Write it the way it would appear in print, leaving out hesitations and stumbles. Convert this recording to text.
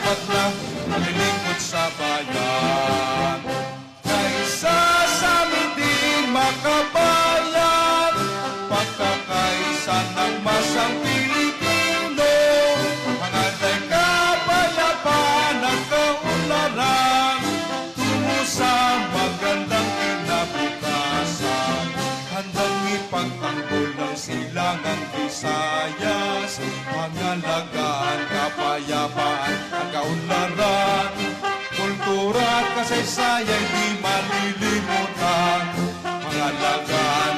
dapat na maglilingkod sa bayan. Kaisa sa amin din makabayan, pagkakaisa ng masang Pilipino, hangatay kapayapaan at kaunlaran, tungo sa magandang kinabukasan, handang ipagtanggol ng silangang Visayas, pangalagaan, kapayapaan at kaunlaran, kultura at kasaysayan di malilimutan, pangalagaan,